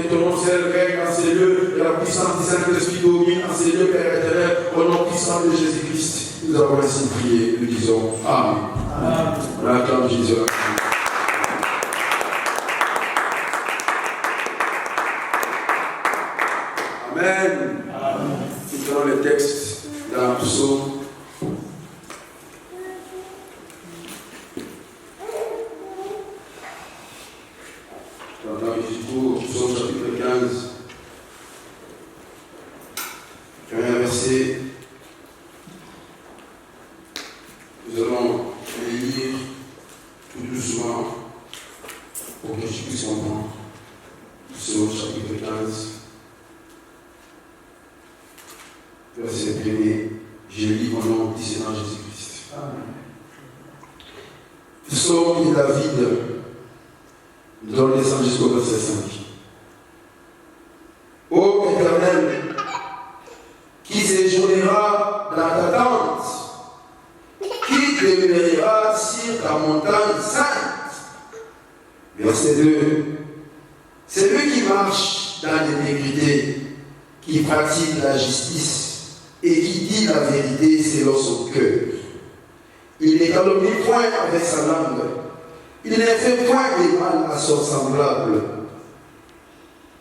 que ton nom seul règne dans ces lieux, et la puissance du Saint-Esprit domine dans ces lieux, Père éternel, au nom puissant de Jésus-Christ. Nous avons ainsi prié, nous disons Amen. Amen. On acclame Jésus. Amen. Amen. Nous avons le texte dans le psaume. Psaume chapitre 15. Premier verset. Nous allons les lire tout doucement pour que je puisse comprendre. Psaume chapitre 15. Verset 1er. Je lis au nom du Seigneur Jésus-Christ. Psaume de David. Nous allons descendre jusqu'au verset 5. Ô Éternel, qui séjournera dans ta tente, qui demeurera sur ta montagne sainte. Verset 2. C'est lui qui marche dans l'intégrité, qui pratique la justice et qui dit la vérité selon son cœur. Il ne calomnie point avec sa langue. Il ne fait point de mal à son semblable.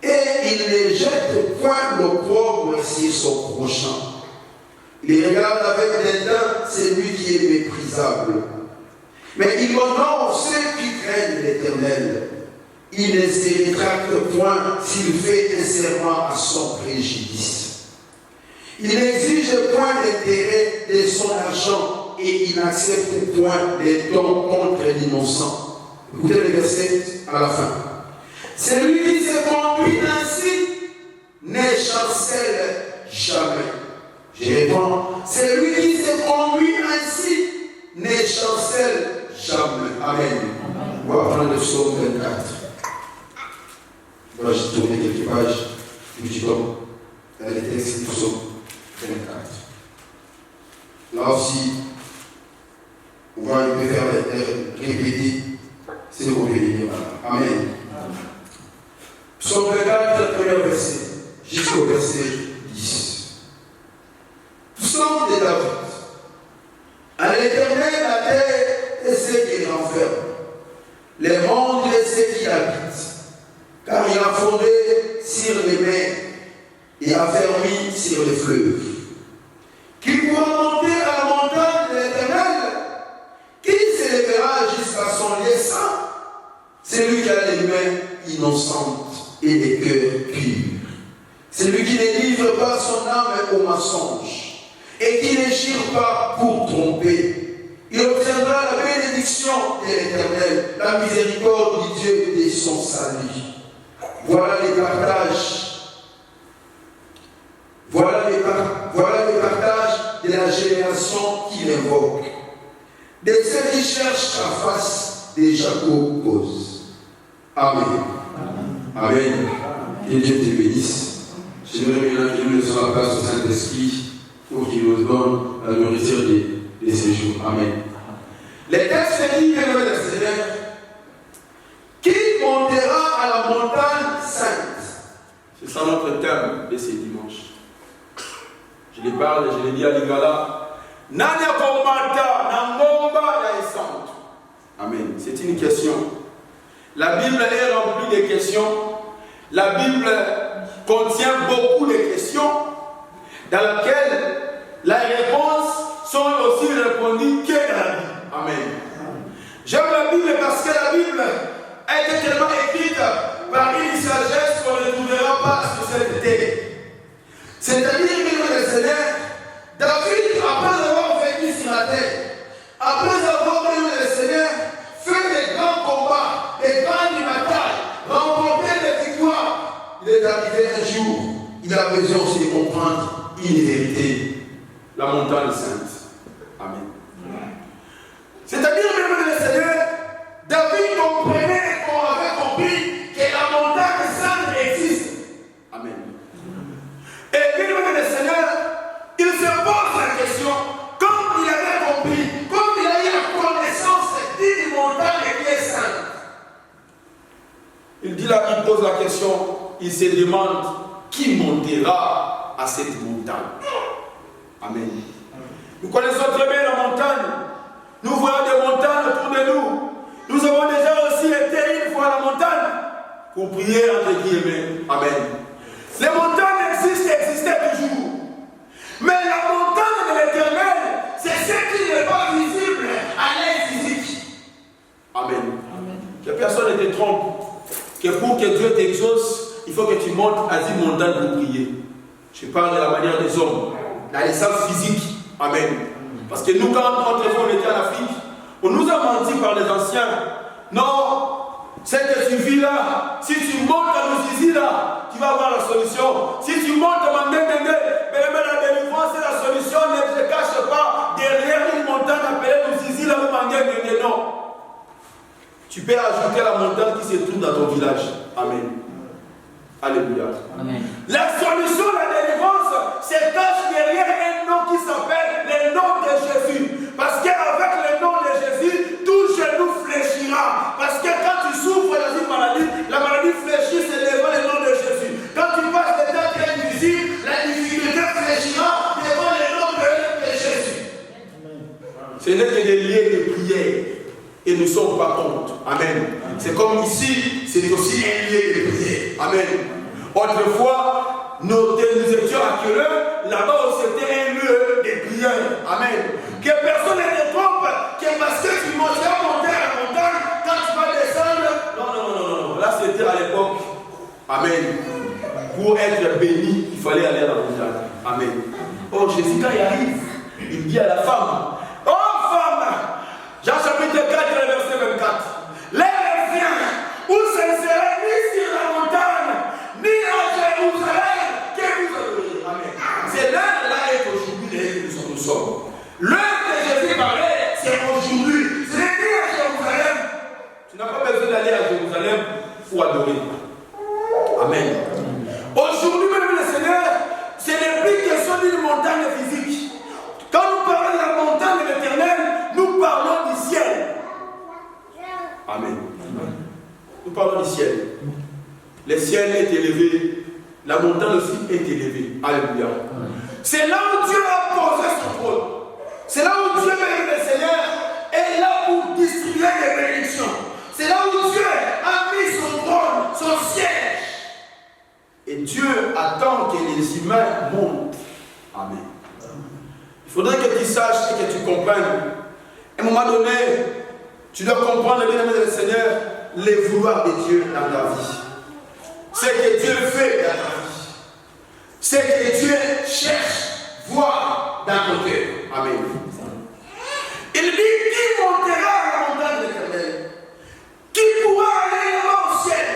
Et il ne jette point l'opprobre sur son prochain. Il regarde avec dédain celui qui est méprisable. Mais il honore ceux qui craignent l'Éternel. Il ne se rétracte point s'il fait un serment à son préjudice. Il n'exige point d'intérêt de son argent et il n'accepte point les dons contre l'innocent. Écoutez le verset à la fin. Celui qui se conduit ainsi ne chancelle jamais. Je réponds, celui qui se conduit ainsi ne chancelle jamais. Amen. On va prendre le psaume 24. Voilà, j'ai tourné quelques pages du psaume. Dans les textes du psaume 24. Là aussi, on va faire répéter. C'est le premier. Amen. Psaume 24, premier verset, jusqu'au verset 10. Psaume de David. À l'Éternel, la terre et ce qui renferme, les mondes et ceux qui habitent, car il a fondé sur les mers et a fermé sur les fleuves. Qui pourra monter à la montagne de l'Éternel? Qui s'élèvera jusqu'à son lieu saint? Celui qui a les mains innocentes et les cœurs purs. Celui qui ne livre pas son âme au mensonge et qui ne gire pas pour tromper. Il obtiendra la bénédiction de l'Éternel, la miséricorde du Dieu de son salut. Voilà les partages. Voilà les partages de la génération qui l'invoque. De ceux qui cherchent la face de Jacob cause. Amen. Amen. Que Dieu te bénisse. J'aimerais maintenant que nous laissons la place au Saint-Esprit pour qu'il nous donne la nourriture de ces jours. Amen. Les textes disent que le Seigneur, qui montera à la montagne sainte? C'est ça notre thème de ce dimanche. Je les parle, je les dis à l'Igala. Nani akomata na ngomba ya esantu. Amen. C'est une question. La Bible est remplie de questions. La Bible contient beaucoup de questions dans lesquelles les réponses sont aussi répondues que dans la Bible. Amen. J'aime la Bible parce que la Bible a été tellement écrite par une sagesse qu'on ne trouvera pas sur cette terre. C'est-à-dire que le Seigneur, David, après avoir vécu sur la terre, après avoir vu le Seigneur faire des grands combats, des grandes batailles, remporter des victoires, il est arrivé un jour, il a besoin aussi de comprendre une vérité, la montagne sainte. Amen. C'est-à-dire que le Seigneur, David comprenait qu'on avait compris que la montagne sainte existe. Amen. Et bien le Seigneur, il se pose la question, comme il avait compris, comme il a eu la connaissance d'une montagne qui est sainte. Il dit là, il pose la question, il se demande qui montera à cette montagne. Amen. Nous connaissons très bien la montagne. Nous voyons des montagnes autour de nous. Nous avons déjà aussi été une fois à la montagne pour prier entre guillemets. Amen. Les montagnes existaient toujours. Mais la montagne de l'Éternel, c'est ce qui n'est pas visible à l'œil physique. Amen. Que personne ne te trompe. Que pour que Dieu t'exauce, il faut que tu montes à 10 montagnes pour prier. Je parle de la manière des hommes, la naissance physique. Amen. Parce que nous, quand autrefois on était en Afrique, on nous a menti par les anciens. Non, c'est que tu vis là. Si tu montes à Louzizi là, tu vas avoir la solution. Si tu montes à Mandengenge, la délivrance et la solution ne se cache pas derrière une montagne appelée Louzizi là ou Mandengenge. Non. Tu peux ajouter la montagne qui se trouve dans ton village. Amen. Alléluia. Amen. La solution, la délivrance, se cache derrière un nom qui s'appelle le nom de Jésus. Parce qu'avec le nom de Jésus, tout genou fléchira. Parce que quand tu souffres dans une maladie, la maladie fléchit, c'est devant le nom de Jésus. Quand tu passes des temps très difficiles, la difficulté fléchira devant le nom de Jésus. Ce n'est que des liens de prière. Et nous ne sommes pas contre. Amen. C'est comme ici, c'est aussi un lieu de prière. Amen. Autrefois, nous étions à Quereux, là-bas c'était un lieu de prière. Amen. Que personne ne te trompe, que parce que tu vas monter à la montagne, quand tu vas descendre. Non. Là c'était à l'époque. Amen. Pour être béni, il fallait aller à la montagne. Amen. Oh, Jésus, quand il arrive, il dit à la femme, oh femme, Jean chapitre 4, verset 24. L'heure vient où ce ne sera ni sur la montagne, ni à Jérusalem que vous adorez. Amen. C'est l'heure là et aujourd'hui que nous sommes. L'heure que Jésus parlait, c'est aujourd'hui. Ce n'est ni à Jérusalem. Tu n'as pas besoin d'aller à Jérusalem pour adorer. Amen. Aujourd'hui, même le Seigneur, ce n'est plus question d'une montagne physique. Quand nous parlons de la montagne de l'Éternel, nous parlons du ciel. Amen. Nous parlons du ciel. Le ciel est élevé. La montagne aussi est élevée. Alléluia. C'est là où Dieu a posé son trône. C'est là où Dieu, le Seigneur, est là pour distribuer des bénédictions. C'est là où Dieu a mis son trône, son siège. Et Dieu attend que les humains montent. Amen. Il faudrait que tu saches et que tu comprennes. À un moment donné, tu dois comprendre, bien aimé le Seigneur, les vouloirs de Dieu dans ta vie. Ce que Dieu fait dans ta vie. Ce que Dieu cherche, voir dans ton cœur. Amen. Il dit, qui montera à la montagne de l'Éternel? Qui pourra aller là-bas au ciel?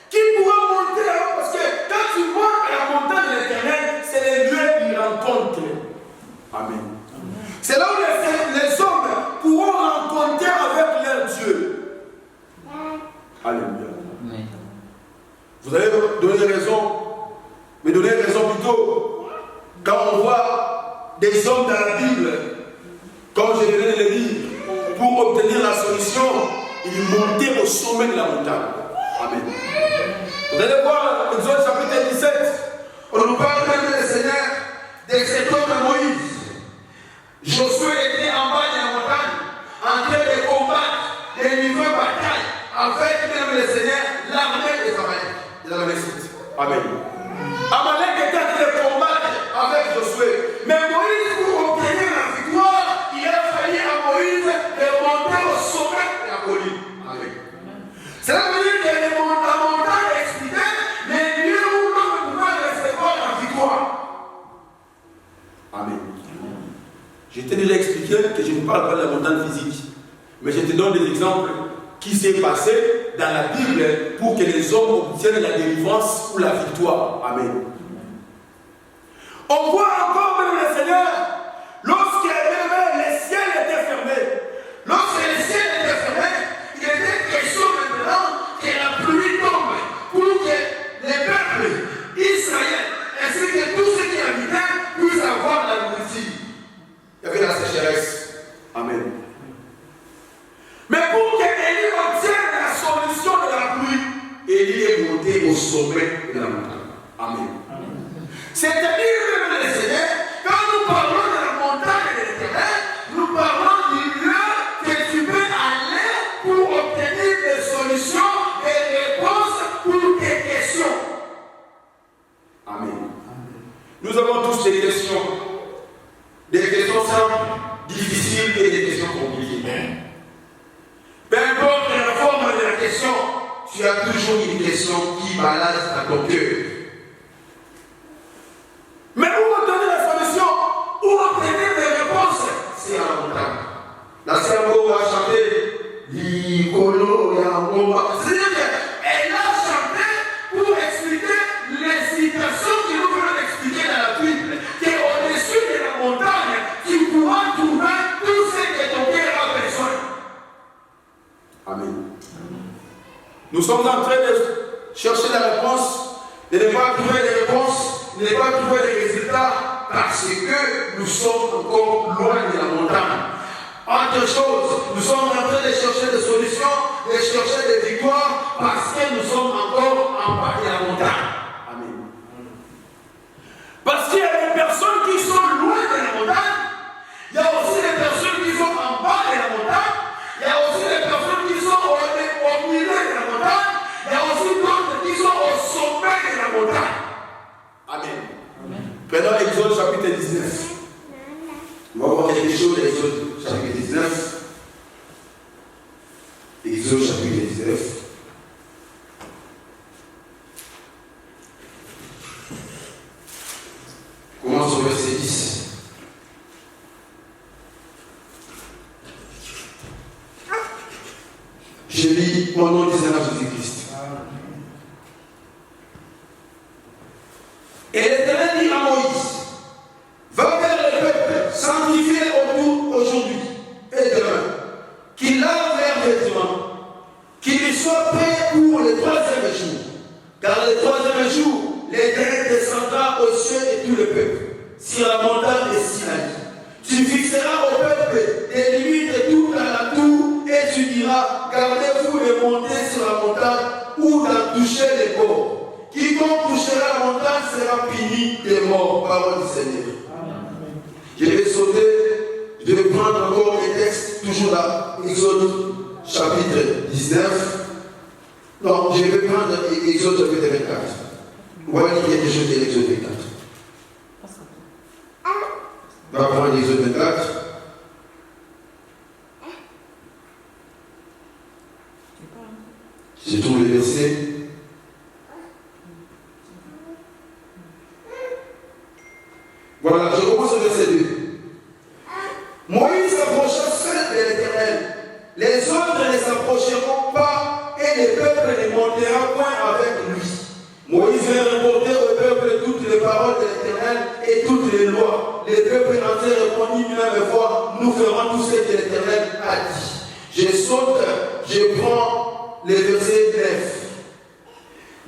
Qui pourra monter là-bas? Parce que quand tu montes à la montagne de l'Éternel, c'est le lieu d'une rencontre. Amen. C'est là où les hommes pourront rencontrer avec leur Dieu. Alléluia. Amen. Vous allez me donner raison plutôt, quand on voit des hommes dans la Bible, comme je venais de le dire, pour obtenir la solution, ils montaient au sommet de la montagne. Amen. Vous allez voir Exode chapitre 17, on nous parle même du Seigneur, de cet homme de Moïse. Josué était en bas de la montagne, en train de combattre, de livrer bataille, avec même le Seigneur, l'armée des Amalécites. Amen. Amalek était en train de combattre avec Josué. Mais Moïse, pour obtenir la victoire, il a fallu à Moïse de monter au sommet de la colline. Amen. Cela veut dire que la montagne expliquait les lieux où l'homme pouvait recevoir la victoire. Amen. Je t'ai déjà expliqué que je ne parle pas de la montagne physique, mais je te donne des exemples qui s'est passé dans la Bible pour que les hommes obtiennent la délivrance ou la victoire. Amen. On voit encore même le Seigneur, lorsque les ciels étaient fermés, lorsque les ciels étaient fermés, il était question maintenant que la pluie tombe pour que les peuples Israël ainsi que tous ceux qui habitaient puissent avoir la nourriture. Il y avait la sécheresse. Amen. Mais pour que Élie obtienne la solution de la pluie, Élie est monté au sommet sommet de la montagne. Amen. C'est-à-dire, le Seigneur, quand nous parlons de la montagne de l'Éternel, nous parlons du lieu que tu peux aller pour obtenir des solutions, des réponses pour tes questions. Amen. Nous avons tous des questions. Des questions simples, difficiles et des questions compliquées. Peu importe la forme de la question, Tu as toujours une question qui balade à ton cœur. mais où donner la solution, où obtenir des réponses, C'est à la montagne. La cerveau va chanter L'icolo Yangomba. c'est-à-dire qu'elle a chanté pour expliquer les situations que nous venons d'expliquer dans la Bible, qu'au-dessus de la montagne, tu pourras trouver tout ce que ton cœur a besoin. Amen. Nous sommes en train de chercher la réponse, De ne pas trouver les réponses, de ne pas trouver les résultats, parce que nous sommes encore loin de la montagne. Autre chose, nous sommes en train de chercher des solutions, de chercher des victoires, parce que nous sommes encore en bas de la montagne. Amen. parce qu'il y a des personnes qui sont loin de la montagne, il y a aussi des personnes qui sont en bas de la montagne, il y a aussi des personnes qui sont au milieu de la montagne, il y a aussi d'autres qui sont au sommet de la montagne. Amen. Prenons Exode chapitre 19. On va voir quelque chose d'Exode chapitre 19. Exode chapitre 19. Commence au verset 10. Je lis au nom du Seigneur Jésus-Christ. Et l'Éternel dit à Moïse, va vers le peuple, sanctifie autour aujourd'hui et demain, qu'il lave leurs vêtements, qu'il y soit prêt pour le troisième jour. Car le troisième jour, l'Éternel descendra aux cieux et tout le peuple, sur la montagne de Sinaï. Tu fixeras au peuple des limites tout à la tour, et tu diras, gardez-vous de monter sur la montagne ou d'en toucher les bords. Quiconque touchera la montagne sera puni de mort, parole du Seigneur. Je vais sauter, je vais prendre encore les textes, toujours là, Exode chapitre 19. Non, je vais prendre Exode chapitre 24. On va lire quelque chose de l'Exode 24. On va prendre l'Exode 24. Je trouve le verset. Voilà, je commence au verset 2. Moïse s'approcha seul de l'Éternel. Les autres ne s'approcheront pas et le peuple ne montera point avec lui. Moïse vint rapporter au peuple toutes les paroles de l'Éternel et toutes les lois. Le peuple entier répondit d'une même voix, nous ferons tout ce que l'Éternel a dit. Je saute, je prends le verset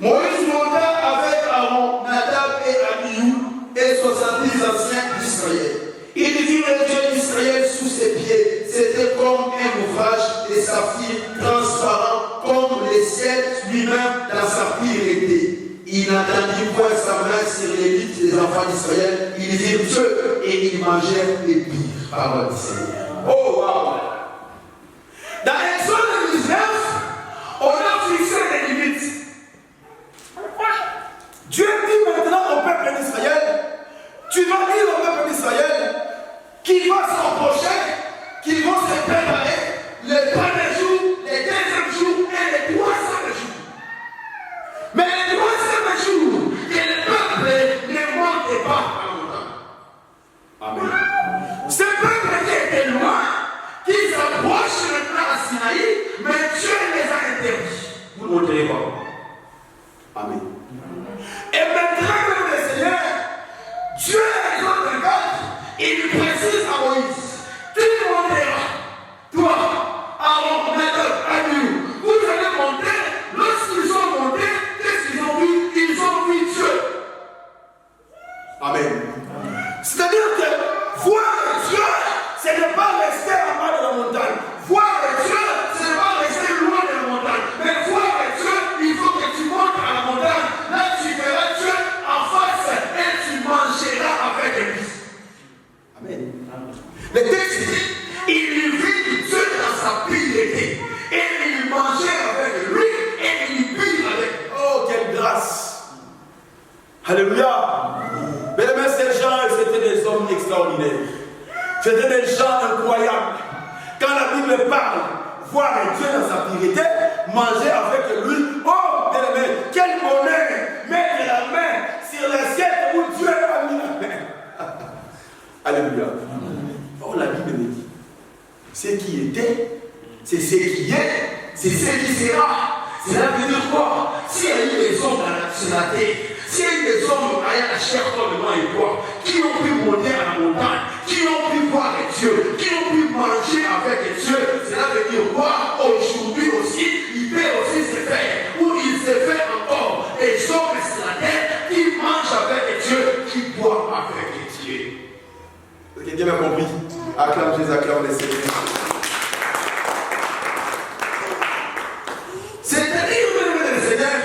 9. Moïse monta avec Aaron, Nadab et Abihu et 70 anciens d'Israël. Il vit le Dieu d'Israël sous ses pieds. C'était comme un ouvrage de saphir transparent, comme le ciel lui-même dans sa pureté. Il n'entendit point sa main sur l'élite des enfants d'Israël. Ils virent Dieu et ils mangèrent les pires. Parole du Seigneur. Oh, wow! Dans Exode 19, on a fixé des limites. Dieu dit maintenant au peuple d'Israël, tu vas dire au peuple d'Israël qu'il va s'approcher, qu'ils vont se préparer le premier jour, le deuxième jour et le troisième jour. Mais le troisième jour, que le peuple ne monte pas à montagne. Amen. Ce peuple qui était loin, qui s'approche maintenant à Sinaï, mais Dieu les a interdits. Vous ne monterez pas. Amen. Et maintenant, le Seigneur, Dieu les autres regarde, il précise à Moïse, tu monteras, toi, Aaron, Nadab, Abihu, vous allez monter, lorsqu'ils sont montés, qu'est-ce qu'ils ont vu? Ils ont vu Dieu. Amen. C'est-à-dire que voir Dieu, ce n'est pas rester en bas de la montagne. Voir Dieu, ce n'est pas rester loin de la montagne. Mais voir Dieu, il faut que tu montes à la montagne. Alléluia. Mesdames, ces gens, c'était des hommes extraordinaires. C'était des gens incroyables. Quand la Bible parle, voir Dieu dans sa pureté, manger avec lui, oh, bien-aimé, quel bonheur, mettre la main sur l'assiette où Dieu a mis la main. Alléluia. Oh, la Bible me dit, ce qui était, c'est ce qui est, c'est ce qui sera. Cela veut dire quoi? S'il y a eu des hommes sur la terre, s'il y a eu des hommes ayant la chair comme moi et toi, qui ont pu monter à la montagne, qui ont pu voir Dieu, qui ont pu manger avec Dieu, cela veut dire quoi? Aujourd'hui aussi, il peut aussi se faire, ou il se fait encore, des hommes sur la terre qui mangent avec Dieu, qui boivent avec Dieu. Quelqu'un m'a compris? Acclame Jésus, acclame les Seigneurs. C'est-à-dire, le Seigneur,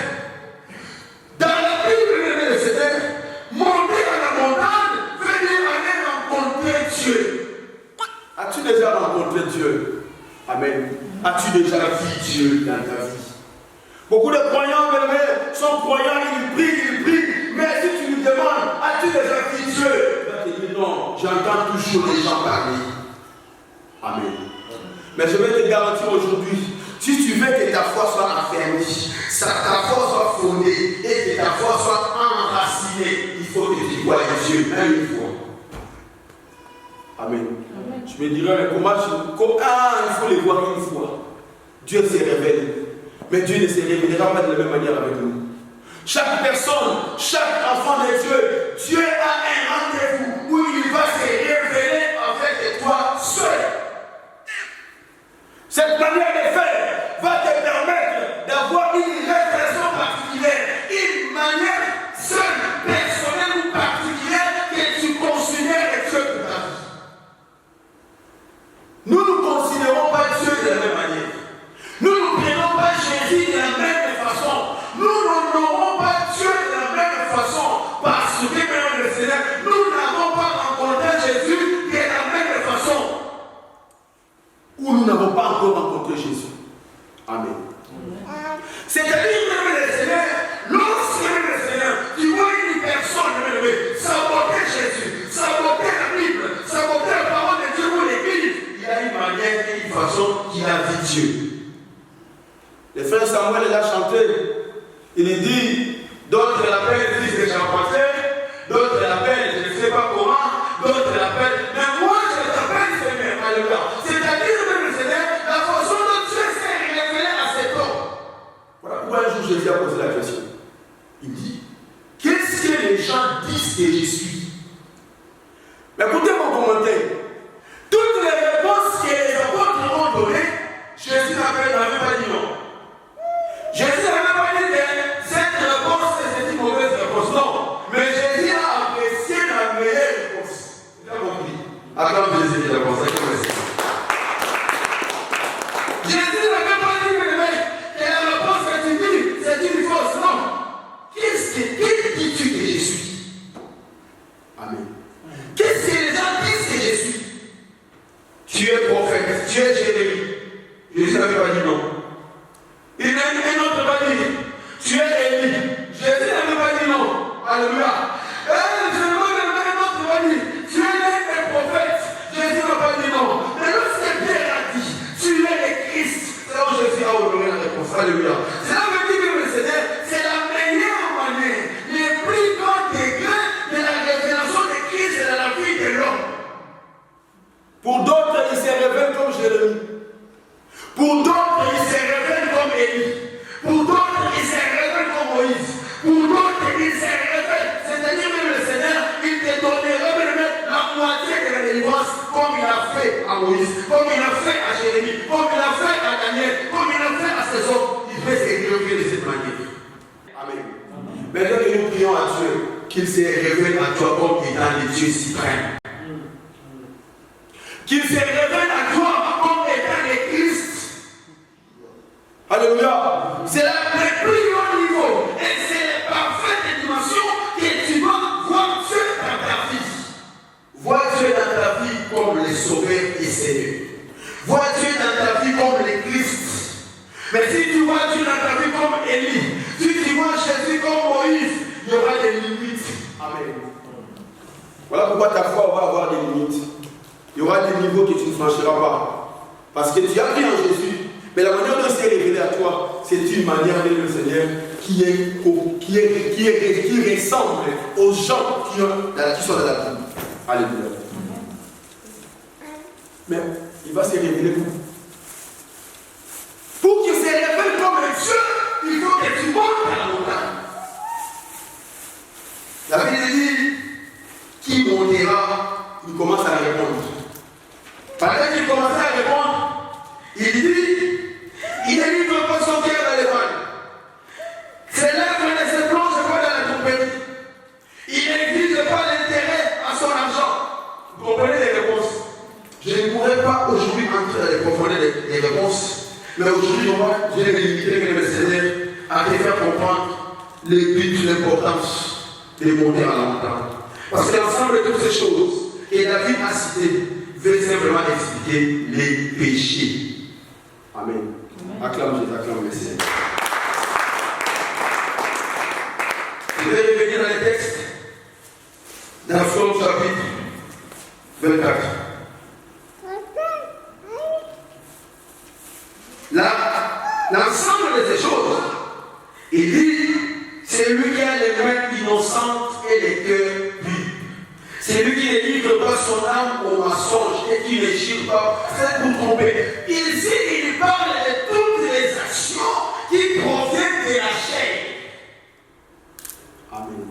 dans la Bible, le Seigneur, monter à la montagne, venir aller rencontrer Dieu. As-tu déjà rencontré Dieu? Amen. As-tu déjà vu Dieu dans ta vie? Beaucoup de croyants, sont croyants, ils prient, mais si tu lui demandes, as-tu déjà vu Dieu? Il va te dire non, j'entends toujours les gens parler. Amen. Mais je vais te garantir aujourd'hui, si tu veux que ta foi soit affermie, que ta foi soit fondée et que ta foi soit enracinée, il faut que tu vois Dieu même une fois. Amen. Amen. Je me dirais, mais comment il faut les voir une fois. Dieu se révèle. Mais Dieu ne se révélera pas de la même manière avec nous. Chaque personne, chaque enfant de Dieu, Dieu a un rendez-vous où il va se révéler avec toi seul. Cette manière de faire va te permettre d'avoir une révélation particulière, une manière seule, personnelle ou particulière que tu considères Dieu pour ta vie. Nous ne considérons pas Dieu de la même manière. Nous ne prenons pas Jésus de la même façon. Nous n'honorons pas Dieu de la même façon. Parce que, même le Seigneur, nous n'avons pas rencontré Jésus de la même façon. Ou nous n'avons pas encore rencontré Jésus. Amen. C'est-à-dire, même le Seigneur, lorsque le Seigneur, tu vois une personne saboter Jésus, saboter la Bible, saboter la parole de Dieu ou l'Église, il y a une manière et une façon qu'il a vu Dieu. Le frère Samuel l'a chanté. Il dit, d'autres l'appellent fils de charpentier, d'autres l'appellent je ne sais pas comment, d'autres l'appellent, mais moi je t'appelle Seigneur. Alléluia. C'est-à-dire, même le Seigneur, la façon dont Dieu s'est révélé à cet homme. Voilà pourquoi un jour Jésus a posé la question. Il dit, qu'est-ce que les gens disent que je suis? Mais écoutez mon commentaire. Toutes les réponses que les apôtres ont données, Jésus n'avait pas dit non. Jésus n'avait pas dit que cette réponse c'est une mauvaise réponse. Non. Mais Jésus a apprécié la meilleure réponse. Il a compris. Acclame Jésus qui a pensé. Jésus n'avait pas dit que la réponse que tu dis, c'est une fausse. Non. Qu'est-ce dis-tu que je suis? Amen. Qu'est-ce que les gens disent que je suis? Tu es prophète, tu es Jérémie. Jésus n'avait pas dit non. Il y a un autre va dire, tu es Élie. Jésus n'avait pas dit non. Alléluia. Je me demande un autre va dire, tu es un prophète. Jésus n'a pas dit non. Mais lorsque Pierre a dit, tu es le Christ, c'est là où Jésus a honoré la réponse. Alléluia. Cela veut dire que le Seigneur, c'est la meilleure manière, le plus grand degré de la révélation de Christ dans la vie de l'homme. Pour d'autres, il se révèle comme Jérémie. Pour d'autres, il se révèle comme Élie. Pour d'autres, il se révèle comme Moïse. Pour d'autres, il se révèle. C'est-à-dire même le Seigneur, il te donnera même la moitié de la délivrance comme il a fait à Moïse, comme il a fait à Jérémie, comme il a fait à Daniel, comme il a fait à ces hommes. Il peut se révéler de cette manière. Amen. Maintenant que nous prions à Dieu, qu'il se révèle à toi comme étant le Dieu suprême. Qu'il se révèle à toi comme étant le Christ. Alléluia. C'est le plus haut niveau. Et c'est la parfaite dimension que tu dois voir Dieu dans ta vie. Vois Dieu dans ta vie comme le Sauveur et Seigneur. Vois Dieu dans ta vie comme le Christ. Mais si tu vois Dieu dans ta vie comme Élie, si tu vois Jésus comme Moïse, il y aura des limites. Amen. Voilà pourquoi ta foi va avoir des limites. Il y aura des niveaux que tu ne franchiras pas. Parce que tu as cru en Jésus. Mais la manière dont il s'est révélé à toi, c'est une manière de le Seigneur qui ressemble aux gens qui sont dans la Bible. Alléluia. Mais il va se révéler pour qu'il se révèle comme un Dieu, il faut que tu montes à la montagne. La Bible dit, qui montera, il commence à répondre. Pendant qu'il commence à répondre, il dit, il ne livre pas son cœur dans les vannes. Ses lèvres ne se plongent pas dans la compagnie. Il n'exige pas l'intérêt à son argent. Vous comprenez les réponses? Je ne pourrais pas aujourd'hui entrer dans les profondeurs des réponses. Mais aujourd'hui, je vais limiter le Seigneur à te faire comprendre le but, l'importance de monter à la montagne. Parce que l'ensemble de toutes ces choses que David a citées veut simplement expliquer les péchés. Amen. Acclame Jésus, acclame le Seigneur. Je vais revenir dans les textes. Dans Psaume chapitre 24. Là, l'ensemble de ces choses, il dit, c'est lui qui a les mains innocentes et les cœurs purs. C'est lui qui ne livre pas son âme au mensonge et qui ne chire pas, c'est pour tromper. Ici, il parle de toutes les actions qui proviennent de la chair. Amen.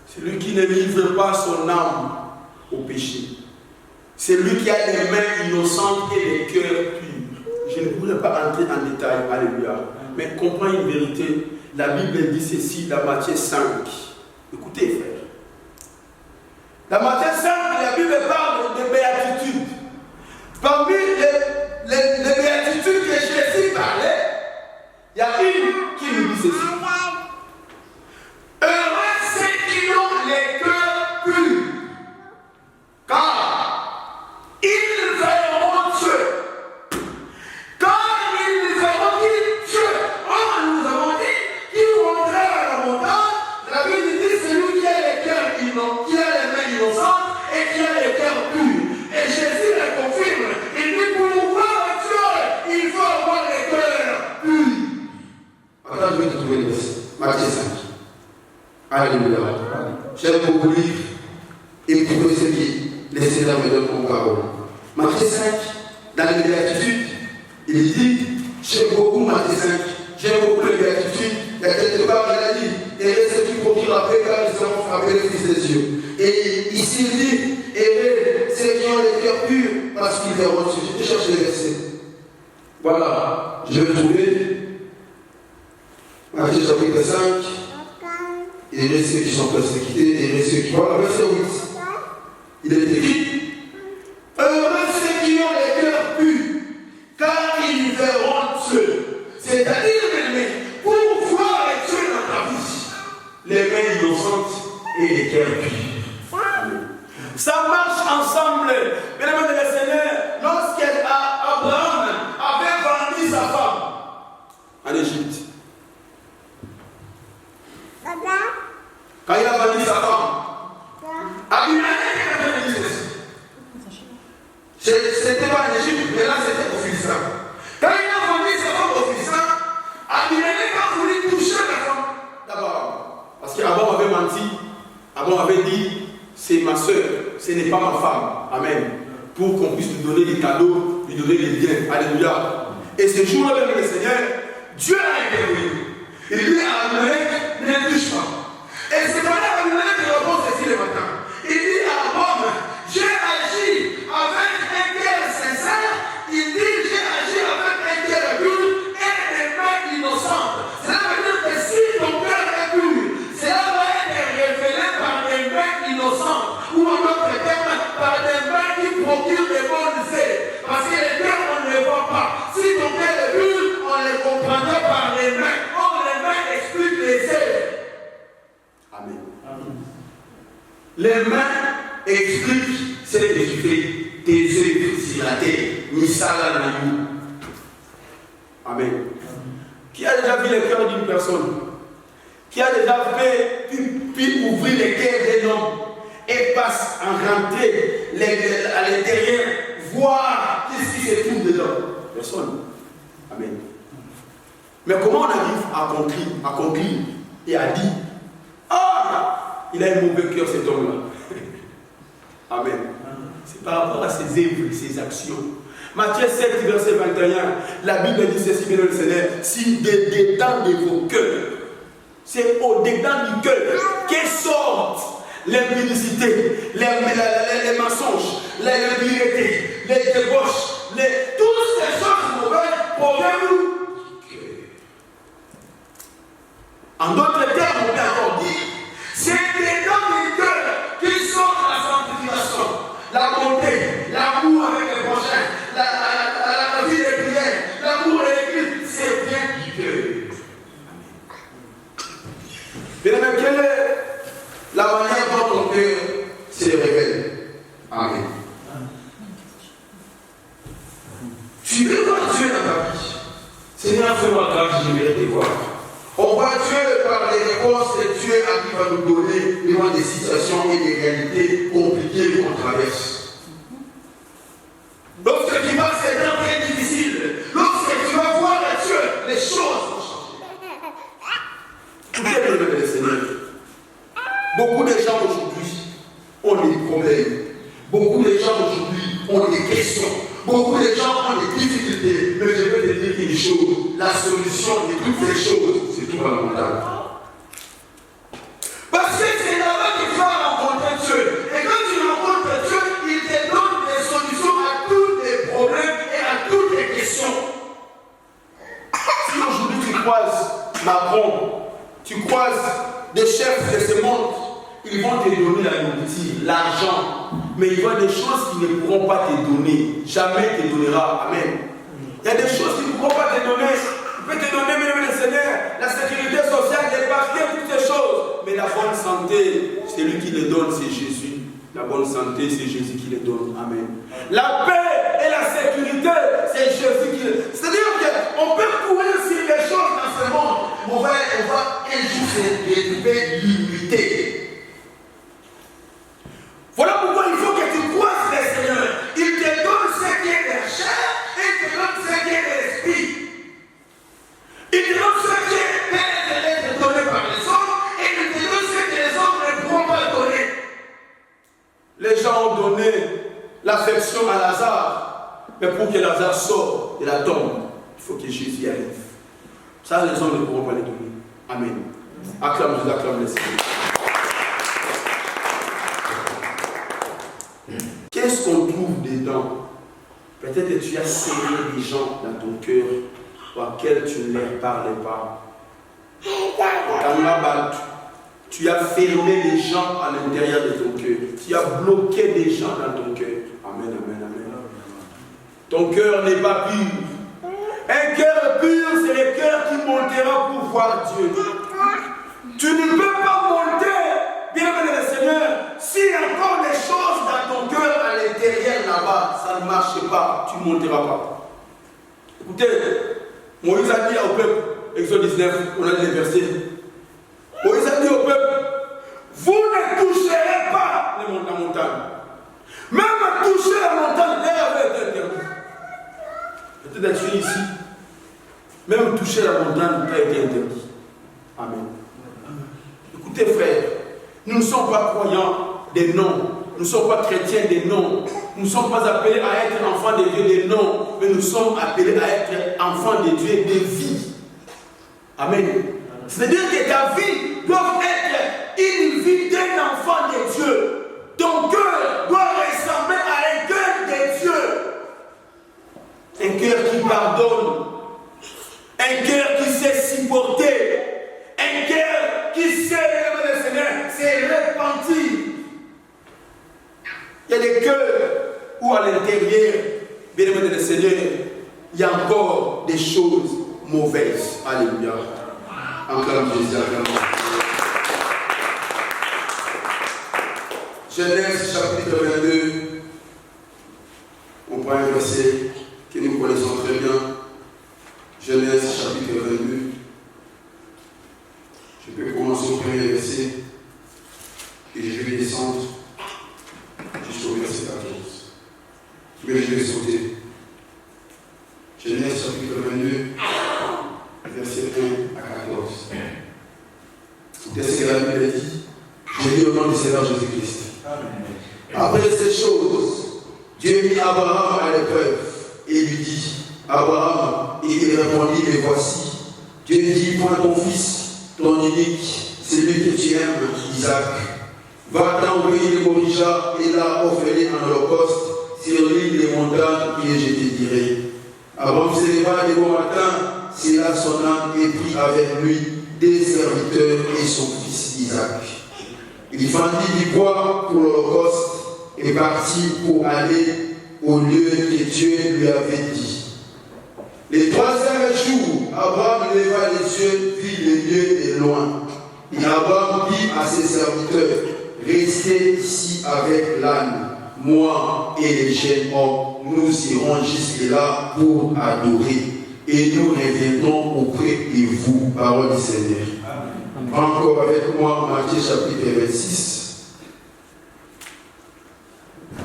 C'est lui qui ne livre pas son âme au péché. C'est lui qui a les mains innocentes et les cœurs purs. Je ne pourrais pas entrer en détail, alléluia. Mais comprends une vérité. La Bible dit ceci dans Matthieu 5. Écoutez, frère. Dans Matthieu 5, la Bible parle de béatitude. Parmi les béatitudes que Jésus parlait, il y a une qui nous dit ceci. Heureux ceux qui ont les cœurs purs, car ils verront Dieu. Car ils verront Dieu. Oh, nous avons dit qu'il montrait à la montagne. La Bible dit celui qui a les cœurs innocents, qui a les mains innocentes et qui a les cœurs purs. Et Jésus le confirme. Il dit pour voir Dieu, il faut avoir les cœurs purs. Attends, je vais te trouver le verset. Matthieu 5. Alléluia. J'aime beaucoup lire et trouver ce qui le Seigneur me donne comme parole. Matthieu 5, dans les béatitudes, il dit, j'aime beaucoup Matthieu 5, j'aime beaucoup les béatitudes. Il y a quelque part, il a dit, et ceux qui procurent la paix, car ils seront frappés le Fils des yeux. Et ici, il dit, et ceux qui ont les cœurs purs, parce qu'ils verront Dieu. Je cherche les versets. Voilà, je vais trouver Matthieu chapitre 5. Et ceux qui sont persécutés, et ceux qui... Voilà, verset 8. Il est écrit, heureux ceux qui ont les cœurs purs, car ils verront Dieu. C'est-à-dire, pour voir Dieu dans ta vie, les mains innocentes et les cœurs purs. Ça marche ensemble. Mesdames et messieurs, Seigneur, lorsqu'Abraham avait vendu sa femme en Égypte, quand il a vendu sa femme, Abimelech avait dit ceci. C'était pas en Égypte, mais là c'était au Philistin. Quand il a vendu sa femme au Philistin, Abimelech a voulu toucher la femme d'Abraham. Parce qu'Abraham avait menti. Abraham avait dit, c'est ma soeur, ce n'est pas ma femme. Amen. Pour qu'on puisse lui donner des cadeaux, lui donner des biens. Alléluia. Et ce jour-là, même le Seigneur, Dieu a intervenu. Il dit à Abimelech, ne touche pas. Et c'est pendant Abimelech qui répond ceci le matin. Il dit à Abraham, j'ai agi avec un cœur sincère. Il dit, j'ai agi avec un cœur pur et des mains innocentes. Cela veut dire que si ton cœur est pur, cela va être révélé par des mains innocentes. Ou en d'autres termes, par des mains qui procurent des bonnes aides. Parce que les cœurs, on ne les voit pas. Si ton cœur est pur, on les comprendra par les mains. Or, les mains expliquent les aides. Amen. Amen. Les mains expliquent ce que tu fais, tes œuvres sur la terre. Misala Nayou. Amen. Qui a déjà vu le cœur d'une personne? qui a déjà fait, puis ouvrir les cœurs d'un homme et passe en rentrer à l'intérieur, voir qu'est-ce qui se trouve dedans? Personne. Amen. Mais comment on arrive à conclure et à dire, ah, il a un mauvais cœur cet homme-là. Amen. C'est par rapport à ses œuvres, ses actions. Matthieu 7, verset 21, la Bible dit ceci, bien le Seigneur, si dedans de vos cœurs, c'est au-dedans du cœur que sortent l'impudicité, les mensonges, l'impureté, les débauches, toutes ces choses mauvaises proviennent du cœur. En d'autres termes, on peut encore dire, c'est dedans du cœur qui sort la sanctification, la bonté, l'amour avec les prochains, la vie des prières, l'amour de l'Église, c'est bien du cœur. Bien aimé, quelle est la manière dont ton cœur se révèle? Amen. Tu veux voir Dieu dans ta vie. Seigneur, fais-moi grâce, je vais te voir. On voit Dieu par les réponses que Dieu arrive à nous donner devant des situations et des réalités compliquées qu'on traverse. Lorsque tu vas ces temps très difficiles, lorsque tu vas voir à Dieu, les choses vont changer. Écoutez, bien aimé Seigneur, beaucoup de gens aujourd'hui ont des problèmes. Beaucoup de gens aujourd'hui ont des questions. Beaucoup de gens ont des difficultés. Mais je vais te dire une chose. La solution de toutes les choses, c'est tout fondamental. Parce que c'est là-bas que tu vas rencontrer Dieu. Et quand tu rencontres Dieu, il te donne des solutions à tous les problèmes et à toutes les questions. Si aujourd'hui tu croises Macron, tu croises des chefs de ce monde, ils vont te donner la nourriture, l'argent, mais il y a des choses qu'ils ne pourront pas te donner. Jamais te donnera. Amen. Il y a des choses qu'ils ne pourront pas te donner. Il peut te donner, mesdames et seigneurs, la sécurité sociale, les papiers, toutes ces choses. Mais la bonne santé, c'est lui qui les donne, c'est Jésus. La bonne santé, c'est Jésus qui les donne. Amen. La paix et la sécurité, c'est Jésus qui les donne. C'est-à-dire qu'on peut courir sur les choses dans ce monde. On va un jour se retrouver limité. Voilà pourquoi il faut que tu croises le Seigneur. Il te donne ce qui est de la chair et il te donne ce qui est de l'esprit. Il te donne ce qui est donné par les hommes et il te donne ce que les hommes ne pourront pas donner. Les gens ont donné l'affection à Lazare, mais pour que Lazare sorte de la tombe, il faut que Jésus arrive. Ça, les hommes ne pourront pas les donner. Amen. Acclame Jésus, acclame le Seigneur. Qu'est-ce qu'on trouve dedans? Peut-être que tu as serré des gens dans ton cœur auxquels tu ne leur parlais pas. Tu as fermé les gens à l'intérieur de ton cœur. Tu as bloqué des gens dans ton cœur. Amen, amen, amen. Ton cœur n'est pas pur. Un cœur pur, c'est le cœur qui montera pour voir Dieu. Tu ne peux pas monter, bien-aimé le Seigneur, si encore des choses dans ton cœur à l'intérieur là-bas, ça ne marche pas, tu ne monteras pas. Écoutez, Moïse a dit au peuple, Exode 19, on a dit les versets. Moïse a dit au peuple, vous ne toucherez pas la montagne. Même toucher la montagne, l'air avait été interdit. Peut-être que tu es ici. Même toucher la montagne a été interdit. Amen. Écoutez frères, nous ne sommes pas croyants des noms. Nous ne sommes pas chrétiens des noms. Nous ne sommes pas appelés à être enfants de Dieu des noms. Mais nous sommes appelés à être enfants de Dieu des vies. Amen. C'est-à-dire que ta vie doit être une vie d'un enfant de Dieu. Ton cœur doit ressembler à un cœur de Dieu. Un cœur qui pardonne. Un cœur qui sait supporter. Un cœur qui sait, le Seigneur, c'est repentir. Il y a des cœurs où à l'intérieur, bien aimé le Seigneur, il y a encore des choses mauvaises. Alléluia. Encore Jésus. Genèse chapitre 22. On prend un verset que nous connaissons très bien. Genèse chapitre 22. Je peux commencer. commencer au premier verset et je vais descendre jusqu'au verset 14. Mais je vais sauter. Genèse chapitre 22, verset 1 à 14. Écoutez ce que la Bible dit. Je lis au nom du Seigneur Jésus-Christ. Après ces choses, Dieu mit Abraham à l'épreuve et lui dit, Abraham, et il répondit, mais voici. Dieu dit, prends ton fils, ton unique, celui que tu aimes, Isaac. Va-t'en au pays de Morija et l'a offert en holocauste sur l'île des montagnes que je te dirai. Abraham se leva de bon matin, sella son âne et prit avec lui des serviteurs et son fils Isaac. Il fendit du bois pour l'holocauste et partit pour aller au lieu que Dieu lui avait dit. Le troisième jour, Abraham leva les yeux, vit le lieu de loin. Et Abraham dit à ses serviteurs, restez ici avec l'âne. Moi et les jeunes hommes, nous irons jusque-là pour adorer. Et nous reviendrons auprès de vous, parole du Seigneur. Encore avec moi, Matthieu chapitre 26,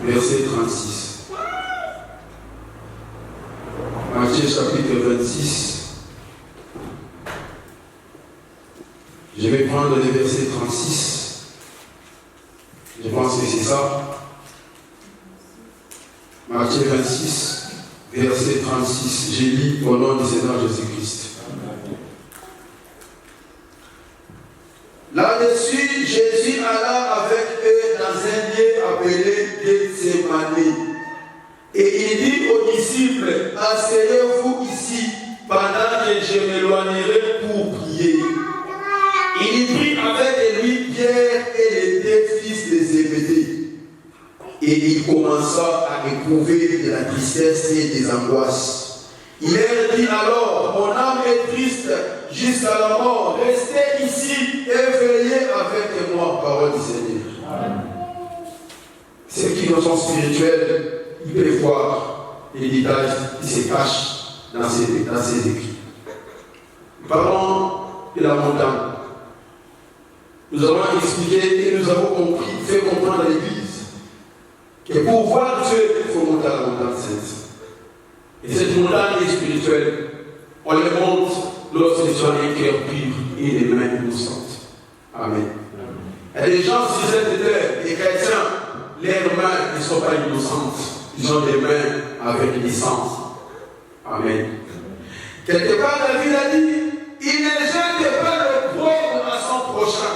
verset 36. Matthieu chapitre 26. Je vais prendre le verset 36. Je pense que c'est ça. Matthieu 26, verset 36. Je lis au nom du Seigneur Jésus-Christ. Là-dessus, Jésus alla avec eux dans un lieu appelé Gethsémani. Et il dit aux disciples, asseyez-vous ici pendant que je m'éloignerai pour prier. Il prit avec lui Pierre et les deux fils de Zébédée. Et il commença à éprouver de la tristesse et des angoisses. Il leur dit alors, mon âme est triste jusqu'à la mort. Restez ici et veillez avec moi, parole du Seigneur. Amen. Ceux qui nous sont spirituels, ils peuvent voir les détails qui se cachent dans ces écrits. Parlons de la montagne. Nous avons expliqué et nous avons fait comprendre à l'Église que pour voir Dieu, il faut monter à la montagne sainte. Et cette montagne est spirituelle. On les monte lorsque tu as un cœur pur et des mains innocentes. Amen. Et les gens sur cette terre, les chrétiens, leurs mains ne sont pas innocentes. Ils ont des mains avec des sang. Amen. Quelque part, David a dit, il ne jette pas le pauvre à son prochain.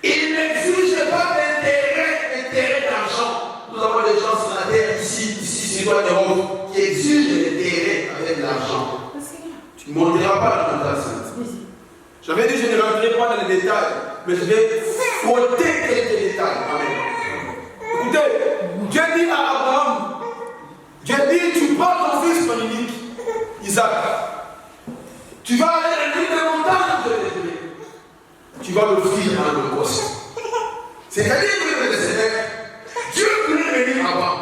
Il n'exige pas d'intérêt d'argent. Nous avons des gens sur la terre, ici, sur toi d'Europe, qui exigent l'intérêt avec l'argent. Tu ne monteras pas la montagne sainte. J'avais dit, je ne rentrerai pas dans les détails, mais je vais frotter quelques détails. Amen. Écoutez, Dieu dit à Abraham, Dieu dit, tu prends ton fils, ton unique, Isaac. Tu vas aller dans l'île des montagnes, je vais te dire. Tu vas l'offrir à l'holocauste. C'est-à-dire que le Seigneur, Dieu voulait venir à Abraham.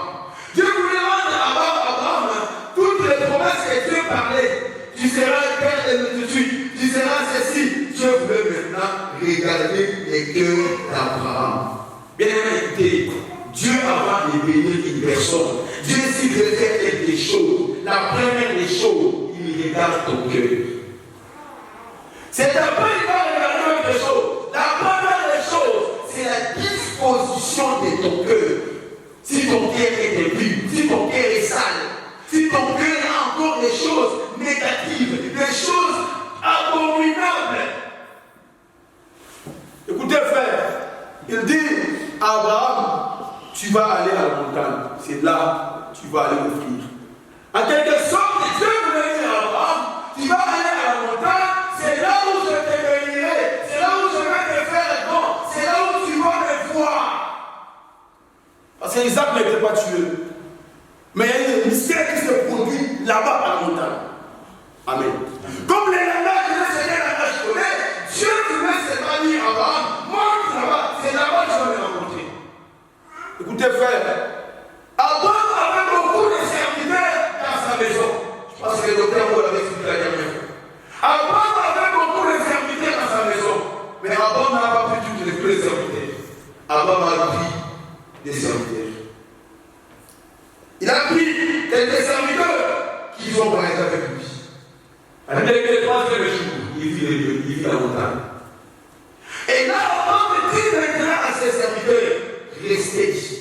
Dieu voulait rendre à Abraham toutes les promesses que Dieu parlait. Tu seras le père de multitudes, tu seras ceci. Dieu veut maintenant regarder les cœurs d'Abraham. Bien aimé, écoutez, Dieu avant de bénir une personne, Dieu s'il veut faire quelque chose, la première des choses, il regarde ton cœur. C'est après qu'il va regarder quelque chose. La première des choses, c'est la disposition de ton cœur. Si ton cœur est début, si ton cœur est sale, si ton cœur a encore des choses négatives, des choses abominables. Écoutez, frère, il dit à Abraham, tu vas aller à la montagne. C'est là que tu vas aller offrir. En quelque sorte, Dieu voulait dire à Abraham, tu vas aller à la montagne, c'est là où je te bénirai, c'est là où je vais te faire bon, c'est là où tu vas me voir. Parce qu'Isaac n'était pas tué. Mais il y a un mystère qui se produit là-bas à la montagne. Amen. Comme les langages de ce langage connaît, Dieu voulait s'épanouir à Abraham. Monte là-bas, c'est là-bas que tu vas me rencontrer. Écoutez, frère, Abraham avait beaucoup de serviteurs dans sa maison. Je pense que le docteur vous l'avait expliqué la dernière fois. Abraham avait beaucoup de serviteurs dans sa maison. Abraham n'a pas pris tous les serviteurs. Abraham a pris des serviteurs. Il a pris des serviteurs qui vont parler avec lui. Avec les 3 jours, il vit la montagne. Et là, Abraham dit maintenant à ses serviteurs, restez ici.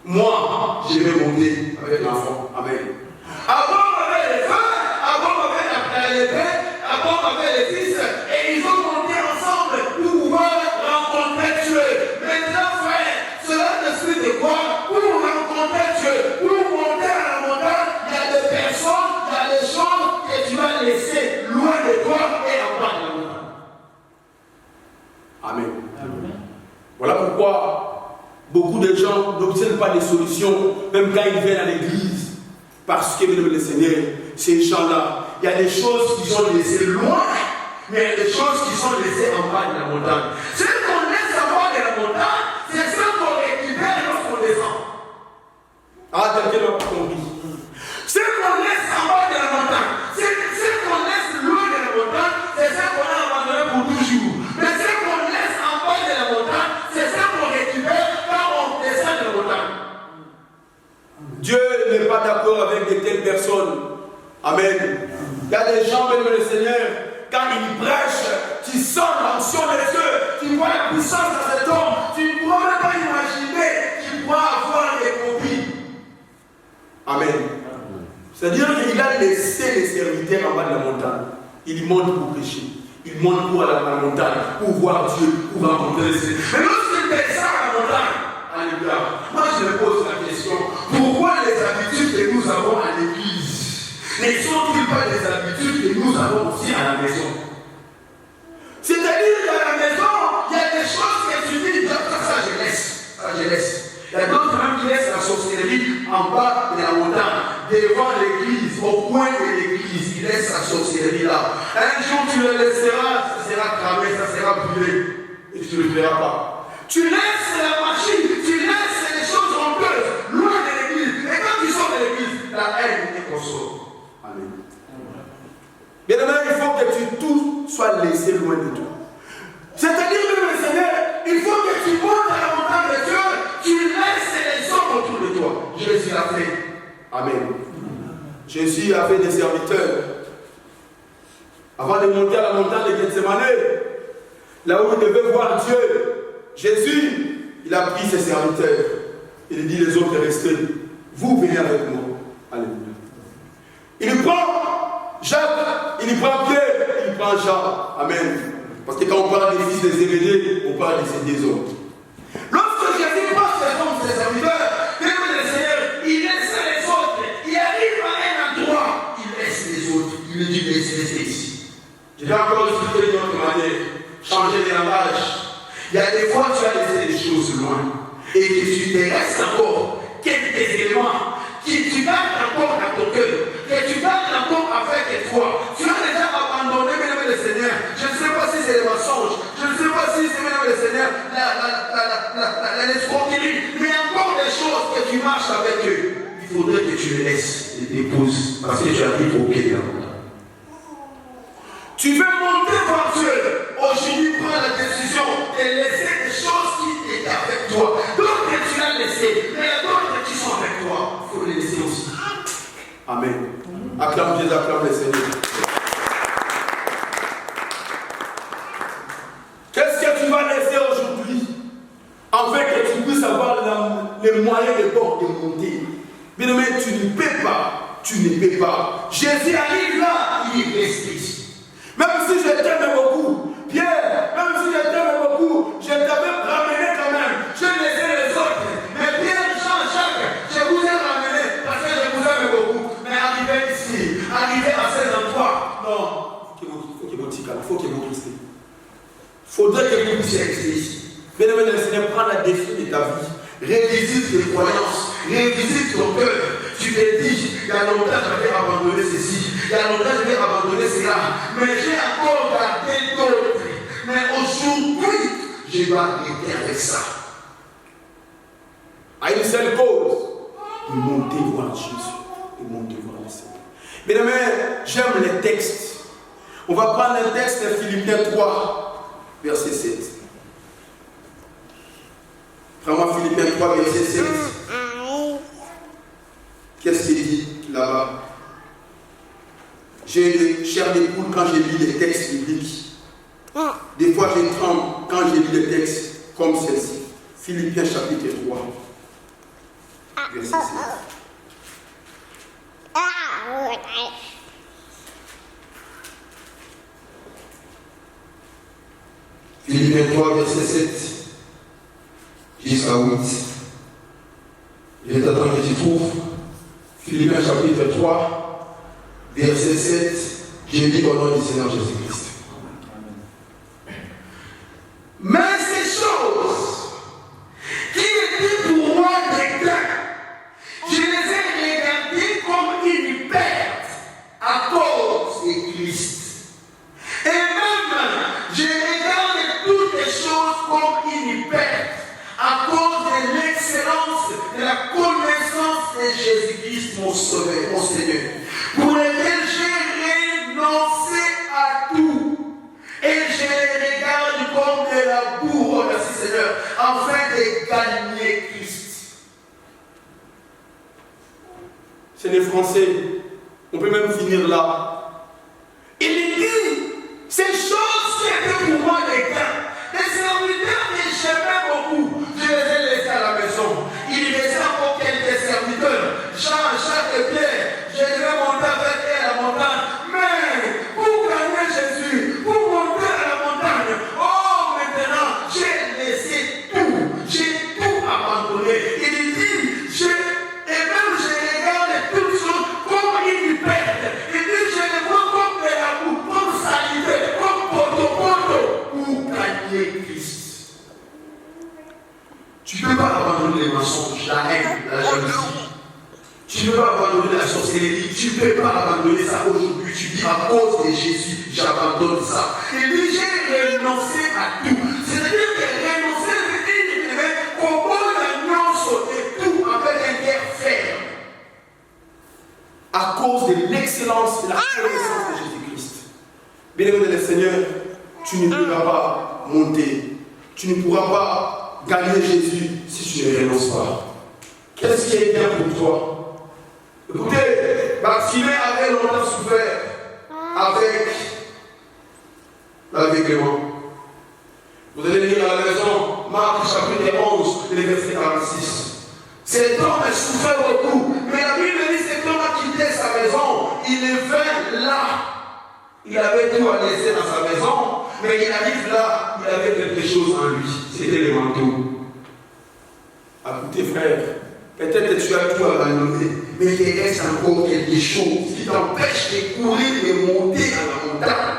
Moi, je vais monter avec l'enfant. Amen. Abraham avait les frères, Abraham avait les pères, Abraham avait les fils, et ils ont monté ensemble pour pouvoir rencontrer Dieu. Maintenant, frère, cela ne suit de quoi? Pour rencontrer Dieu, pour monter à la montagne, il y a des personnes, il y a des choses que tu vas laisser loin de toi et en bas de la montagne. Amen. Amen. Voilà pourquoi beaucoup de gens n'obtiennent pas des solutions, même quand ils viennent à l'église. Parce que, le Seigneur, ces gens-là, il y a des choses qui sont laissées loin, mais il y a des choses qui sont laissées en bas de la montagne. Ce qu'on laisse en bas de la montagne, c'est ce qu'on récupère lorsqu'on descend. Ah, quelqu'un n'a pas compris. Ce qu'on laisse en bas de la montagne, ce qu'on laisse loin de la montagne, c'est ce qu'on a abandonné pour toujours. Mais ce qu'on laisse en bas de la montagne, c'est ce qu'on récupère quand on descend de la montagne. Dieu n'est pas d'accord avec de telles personnes. Amen. Il y a des gens, même le Seigneur, quand il prêche, tu sens l'onction de Dieu, tu vois la puissance de cet homme, tu ne pourras même pas imaginer qu'il pourra avoir des copies. Amen. C'est-à-dire qu'il a laissé les serviteurs en bas de la montagne. Il monte pour prêcher. Il monte pour aller à la montagne, pour voir Dieu, pour rencontrer le Seigneur. Mais lorsqu'il descend à la montagne, alléluia, moi je me pose la question, pourquoi les habitudes que nous avons à l'église ne sont-ils pas les habitudes que nous avons aussi à la maison? C'est-à-dire qu'à la maison, il y a des choses que tu dis, ça je laisse, ça je laisse. Il y a d'autres même qui laissent la sorcellerie en bas de la montagne, devant l'église, au coin de l'église, ils laissent la sorcellerie là. Un jour tu le laisseras, ça sera cramé, ça sera brûlé, et tu ne le verras pas. Tu laisses la machine, tu laisses les choses honteuses loin de l'église. Et quand tu sors de l'église, la haine est console. Amen. Bien aimé, il faut que tout soit laissé loin de toi. C'est-à-dire que le Seigneur, il faut que tu montes à la montagne de Dieu, tu laisses les hommes autour de toi. Jésus l'a fait. Amen. Jésus a fait des serviteurs. Avant de monter à la montagne de Gethsemane, là où il devait voir Dieu, Jésus, il a pris ses serviteurs. Il dit les autres restez. Vous venez avec moi. Alléluia. Il prend Jacques, il prend Pierre, il prend Jean. Amen. Parce que quand on parle des fils des Zébédée, on parle des autres. Lorsque Jésus prend ses serviteurs, le Seigneur, il laisse les autres. Il arrive à un endroit, il laisse les autres. Il lui dit laissez ici. Je vais encore expliquer d'une autre manière, changer de langage. Il y a des fois, tu as laissé les choses loin et que tu te restes encore quelques éléments que tu gardes encore dans ton cœur, que tu gardes encore avec toi. Tu as déjà abandonné, mesdames et Seigneur. Je ne sais pas si c'est les mensonges, je ne sais pas si c'est, mesdames et Seigneur, l'escroquerie, mais encore des choses que tu marches avec eux. Il faudrait que tu les laisses et déposes parce que tu arrives au pied de la montagne. Tu veux monter par Dieu. Aujourd'hui, prends la décision de laisser des choses qui étaient avec toi. D'autres que tu as laissées, mais il y a d'autres qui sont avec toi. Il faut les laisser aussi. Amen. Acclame Dieu, acclame le Seigneur. Qu'est-ce que tu vas laisser aujourd'hui afin que tu puisses avoir les moyens de monter? Bien aimé, tu ne peux pas. Tu ne peux pas. Jésus arrive là, il reste ici. Même si je t'aime beaucoup, Pierre, même si je t'aime beaucoup, je t'avais ramené quand même. Je laissais les autres. Mais Pierre, Jean, Jacques, je vous ai ramené parce que je vous aime beaucoup. Mais arrivé ici, arrivé à ces endroits, non, il faut qu'il vous restiez. Il faudrait que vous puissiez rester ici. Bien aimé, le Seigneur prend la défi de ta vie. Révisite tes croyances, révisite ton cœur. Tu te dis, il y a longtemps j'avais abandonné ceci, il y a longtemps j'avais abandonné cela, mais j'ai encore gardé d'autres. Mais aujourd'hui, je dois arrêter avec ça. À une seule cause, de monter voir Jésus, de monter voir le Seigneur. Mesdames, j'aime les textes. On va prendre le texte de Philippiens 3. verset 7. Prends-moi Philippiens 3, verset 7. Qu'est-ce qu'il dit là-bas? J'ai une chair de poule quand j'ai lu les textes bibliques. Des fois, je tremble quand j'ai lu les textes comme celle-ci. Philippiens chapitre 3, verset 7. Philippiens 3, verset 7 jusqu'à 8. Je t'attends que tu trouves. Philippiens chapitre 3, verset 7. Je lis au nom du Seigneur Jésus-Christ. Mais ces choses qui étaient pour moi des gains, je les ai regardées comme une perte à cause de Christ. Et même, je regarde toutes les choses comme une perte à cause de l'excellence de la connaissance de Jésus-Christ, mon Sauveur, mon Seigneur, pour lequel j'ai renoncé à tout. Et je les regarde comme de la boue, merci Seigneur, afin de gagner Christ. C'est les Français. On peut même finir là. Il dit, ces choses qui étaient pour moi des gains, des serviteurs que j'aimais beaucoup, je les ai laissés à la maison. Il restait encore quelques serviteurs, Jean, Jacques et Pierre. Je devais monter avec eux à la montagne. Mais pour gagner Jésus, pour monter à la montagne, oh maintenant, j'ai laissé tout. J'ai tout abandonné. Il dit, et même je regarde toutes choses comme une perte. Il dit, je les vois comme de la boue, comme salité, comme poto pour gagner Christ. Tu ne peux pas abandonner les mensonges, la haine, la jalousie. Tu ne peux pas abandonner la sorcellerie. Tu ne peux pas abandonner ça aujourd'hui. Tu dis à cause de Jésus, j'abandonne ça. Il dit, j'ai renoncé à tout. C'est-à-dire que renoncer veut dire qu'on pose l'annonce de tout avec un cœur ferme. À cause de l'excellence et la connaissance de Jésus-Christ. Bien-aimé le Seigneur, tu ne pourras pas monter. Tu ne pourras pas gagner Jésus si tu ne renonces pas. Qu'est-ce qui est bien pour toi? Écoutez, Bartimée avait longtemps souffert avec l'aveuglement. Vous allez lire à la maison, Marc chapitre 11, le verset 46. Cet homme a souffert beaucoup, mais la Bible dit que cet homme a quitté sa maison, il est venu là. Il avait tout à laisser dans sa maison, mais il arrive là, il avait quelque chose en lui, c'était le manteau. Écoutez frère, peut-être que tu as tout abandonné, mais il reste encore quelque chose qui t'empêche de courir et de monter à la montagne.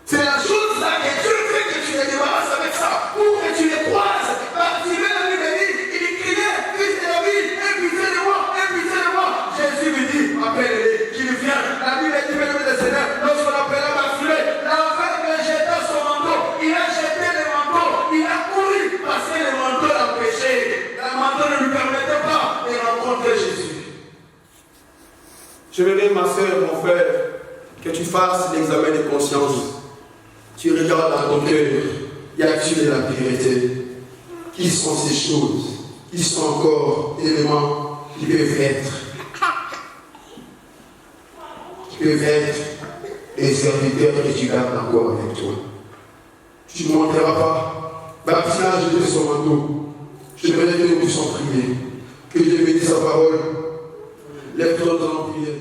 C'est la chose là que Dieu veut que tu te débarrasses avec ça, pour que tu les croises. Bartimée, la Bible dit, il criait, Fils de David, aie pitié de moi, aie pitié de moi. Jésus lui dit, appelle-le, qu'il vient. La Bible dit, bien-aimé le Seigneur, lorsqu'on appela Bartimée, l'aveugle jeta son manteau, il a jeté le manteau, il a couru parce que le manteau l'empêchait. Le manteau ne lui permettait pas de rencontrer Jésus. Je voudrais, ma soeur, mon frère, que tu fasses l'examen de conscience. Tu regardes dans ton cœur, y a-t-il de la pureté? Qui sont ces choses? Qui sont encore des éléments qui peuvent être des serviteurs que tu gardes encore avec toi? Tu ne monteras pas. Bartimée a jeté son manteau. Je voudrais que nous puissions prier. Que Dieu bénisse sa parole. Lève-toi dans la prière.